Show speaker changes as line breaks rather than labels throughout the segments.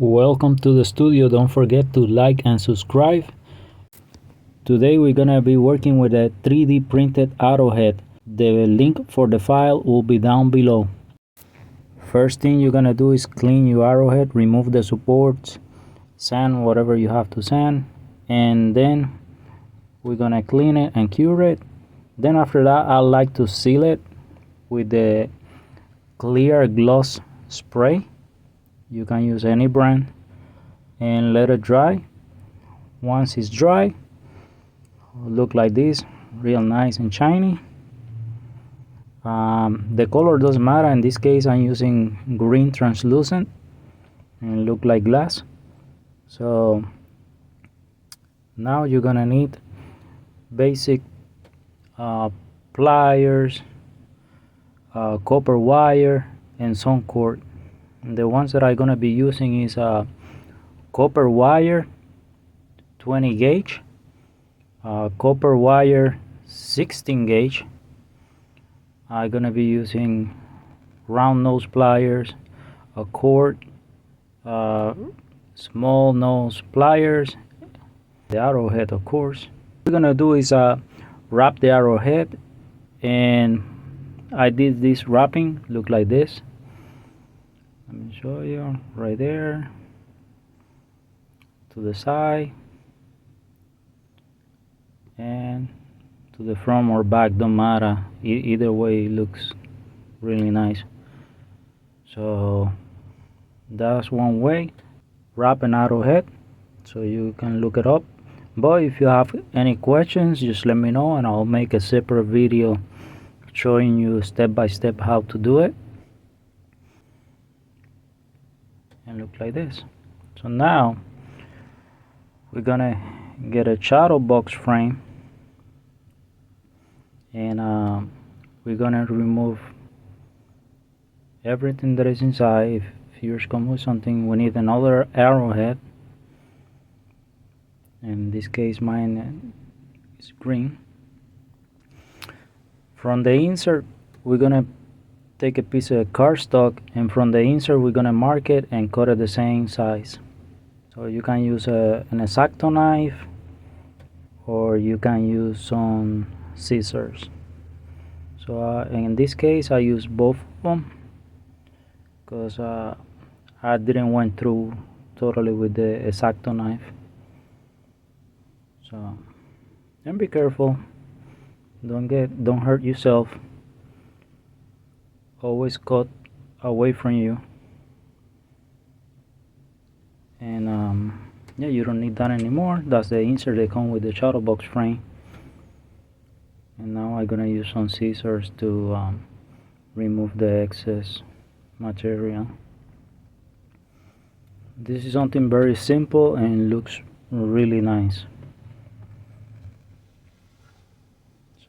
Welcome to the studio. Don't forget to like and subscribe. Today we're gonna be working with a 3D printed Arrowhead. The link for the file will be down below. First thing you're gonna do is clean your Arrowhead, remove the supports, sand whatever you have to sand, and then we're gonna clean it and cure it. Then after that, I like to seal it with the clear gloss spray. You can use any brand and let it dry. Once it's dry, look like this, real nice and shiny. The color doesn't matter. In this case I'm using green translucent and look like glass. So now you're gonna need basic pliers, copper wire, and some cord. The ones that I'm gonna be using is copper wire 20 gauge, copper wire 16 gauge. I'm gonna be using round nose pliers, a cord, small nose pliers, the Arrowhead of course. What we're gonna do is wrap the Arrowhead, and I did this wrapping, look like this. Let me show you right there, to the side and to the front or back, don't matter, either way it looks really nice. So that's one way wrap an Arrowhead, so you can look it up. But if you have any questions, just let me know and I'll make a separate video showing you step by step how to do it. And look like this. So now we're gonna get a shadow box frame, and we're gonna remove everything that is inside. If yours comes with something, we need another Arrowhead. In this case mine is green. From the insert we're gonna take a piece of cardstock, and from the insert we're gonna mark it and cut it the same size. So you can use an X-Acto knife, or you can use some scissors. So in this case I use both of them because I didn't went through totally with the X-Acto knife. So, and be careful, don't hurt yourself. Always cut away from you, and yeah, you don't need that anymore. That's the insert that comes with the shadow box frame. And now I'm gonna use some scissors to remove the excess material. This is something very simple and looks really nice.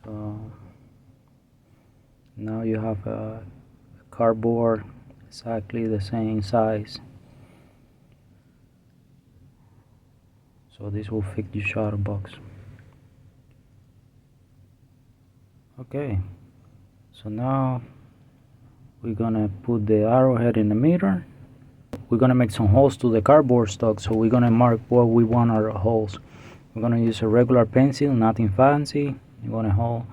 So now you have a cardboard exactly the same size, so this will fit your shadow box. Okay, so now we're gonna put the Arrowhead in the middle. We're gonna make some holes to the cardboard stock, so we're gonna mark what we want our holes. We're gonna use a regular pencil, nothing fancy. You're gonna hold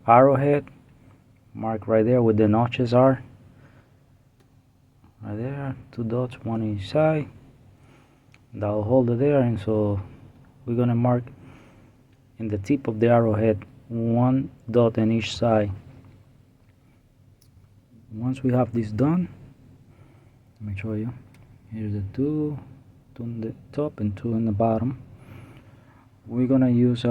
Arrowhead, mark right there where the notches are, right there, 2 dots, one each side. That'll hold it there. And so we're gonna mark in the tip of the Arrowhead 1 dot on each side. Once we have this done, let me show you. Here's the two in the top and 2 in the bottom. We're gonna use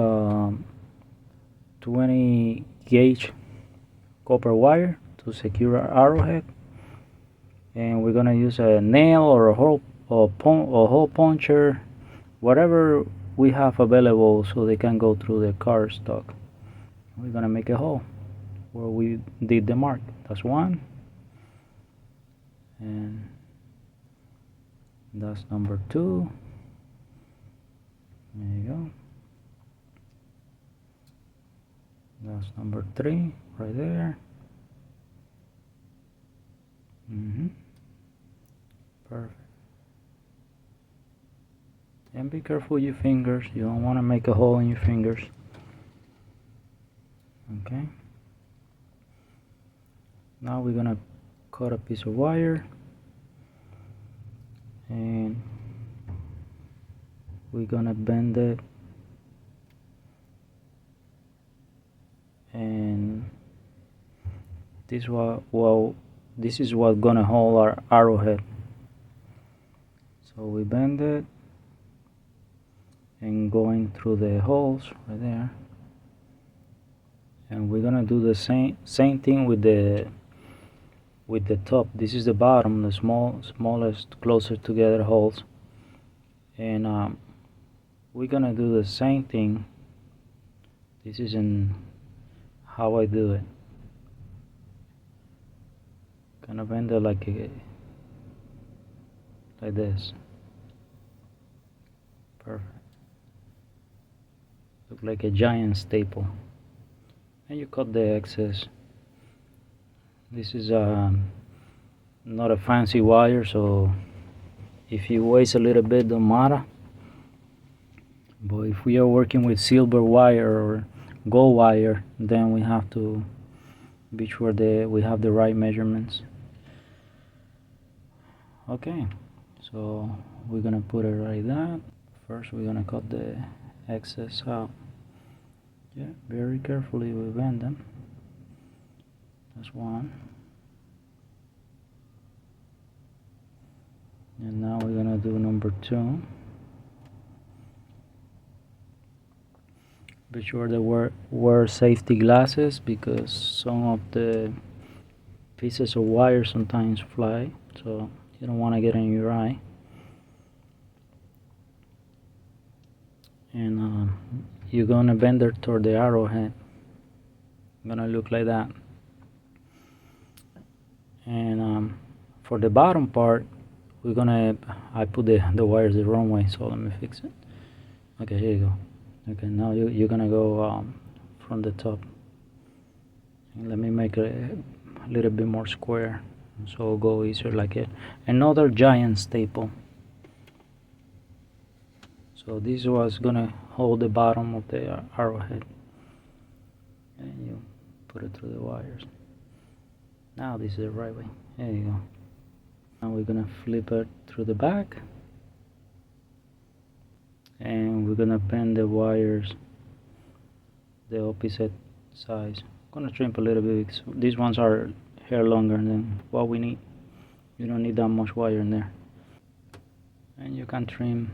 20 gauge copper wire to secure our Arrowhead, and we're gonna use a nail or a hole puncher, whatever we have available, so they can go through the cardstock. We're gonna make a hole where we did the mark. That's one, and that's number 2. There you go. That's number 3 right there. Perfect. And be careful with your fingers, you don't want to make a hole in your fingers. Okay, now we're gonna cut a piece of wire and we're gonna bend it, and this is what gonna hold our arrowhead. So we bend it and going through the holes right there, and we're gonna do the same thing with the top. This is the bottom, the smallest closer together holes, and we're gonna do the same thing. This is in how I do it. Kind of bend it like this. Perfect. Look like a giant staple. And you cut the excess. This is not a fancy wire, so if you waste a little bit, don't matter. But if we are working with silver wire or gold wire, then we have to be sure that we have the right measurements. Okay, so we're gonna put it like that. First we're gonna cut the excess out. Yeah, very carefully we bend them. That's one. And now we're gonna do number two. Be sure to wear safety glasses because some of the pieces of wire sometimes fly, so you don't want to get in your eye. And you're gonna bend it toward the arrowhead. Gonna look like that. And for the bottom part, we're gonna, I put the wires the wrong way, so let me fix it. Okay, here you go. Okay, now you're gonna go from the top. And let me make it a little bit more square, so it'll go easier like it. Another giant staple. So this was gonna hold the bottom of the arrowhead, and you put it through the wires. Now this is the right way. There you go. Now we're gonna flip it through the back, and we're gonna bend the wires the opposite size. I'm gonna trim a little bit because these ones are hair longer than what we need. You don't need that much wire in there, and you can trim.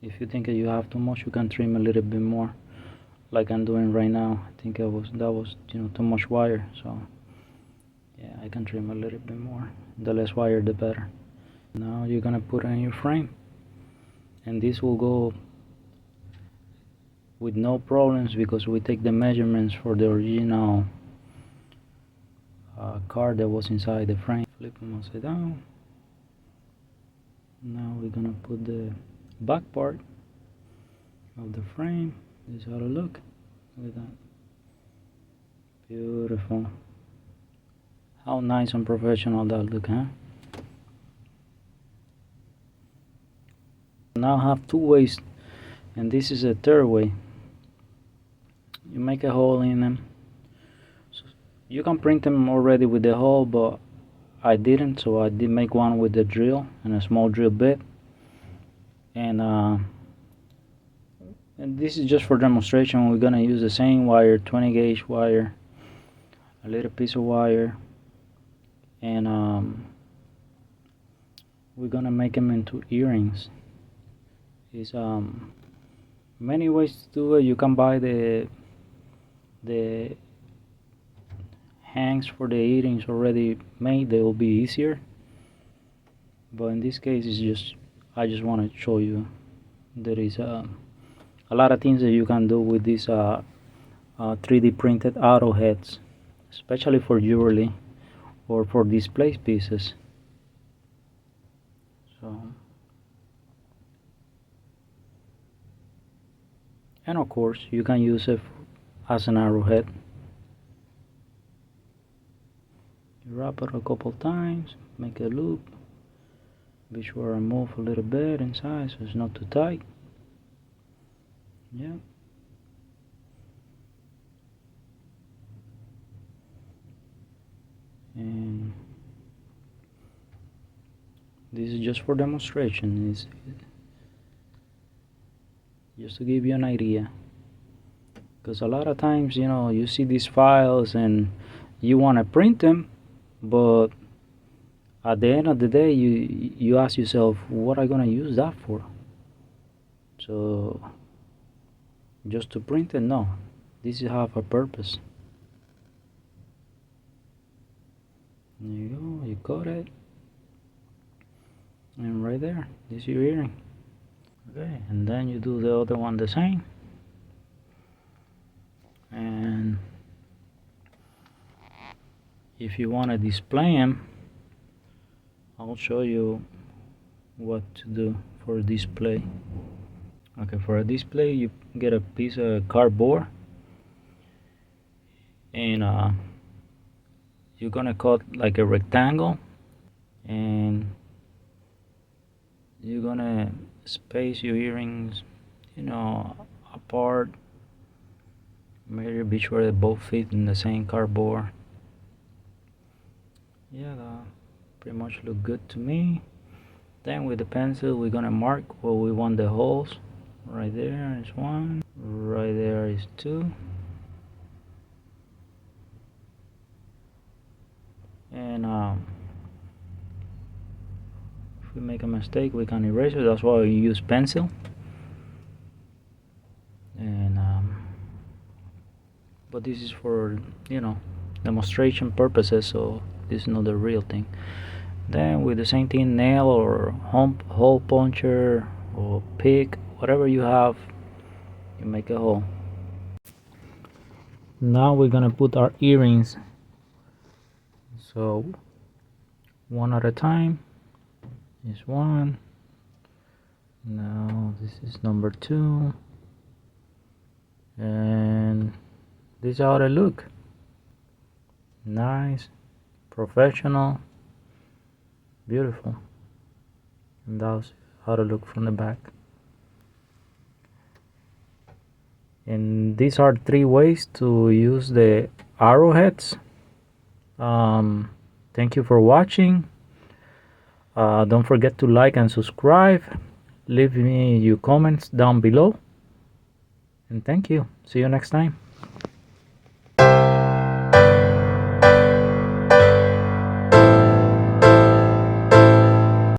If you think that you have too much, you can trim a little bit more, like I'm doing right now. I think that was too much wire, so yeah, I can trim a little bit more. The less wire, the better. Now you're gonna put it in your frame, and this will go with no problems because we take the measurements for the original card that was inside the frame. Flip them upside down. Now we're gonna put the back part of the frame. This is how it look. Look at that. Beautiful. How nice and professional that look, huh? Now have two ways, and this is a third way. You make a hole in them. So you can print them already with the hole, but I didn't, so I did make one with the drill and a small drill bit. And this is just for demonstration. We're gonna use the same wire, 20 gauge wire, a little piece of wire, and we're gonna make them into earrings. There's many ways to do it. You can buy the hangs for the earrings already made. They will be easier, but in this case it's I just want to show you there is a lot of things that you can do with these 3D printed arrowheads, especially for jewelry or for display pieces. So, and of course you can use it as an arrowhead. You wrap it a couple times, make a loop, Be sure I move a little bit inside so it's not too tight. Yeah. And this is just for demonstration. It's just to give you an idea. Because a lot of times, you know, you see these files and you want to print them, but at the end of the day, you ask yourself, what am I gonna use that for? So just to print it? No, this have a purpose. There you go, you got it, and right there, this is your earring. Okay, and then you do the other one the same, and if you want to display them, I'll show you what to do for a display. Okay, for a display, you get a piece of cardboard, and you're gonna cut like a rectangle, and you're gonna space your earrings, you know, apart. Maybe be sure they both fit in the same cardboard. Yeah, that pretty much look good to me. Then with the pencil, we're gonna mark where we want the holes. Right there is one, right there is two, and if we make a mistake, we can erase it. That's why we use pencil. And but this is for, you know, demonstration purposes, so this is not the real thing. Then with the same thing, nail or hole puncher or pick, whatever you have, you make a hole. Now we're gonna put our earrings, so one at a time. Is one. Now this is number two, and this is how they look. Nice, professional, beautiful. And that's how to look from the back. And these are 3 ways to use the arrowheads. Thank you for watching. Don't forget to like and subscribe. Leave me your comments down below. And thank you. See you next time.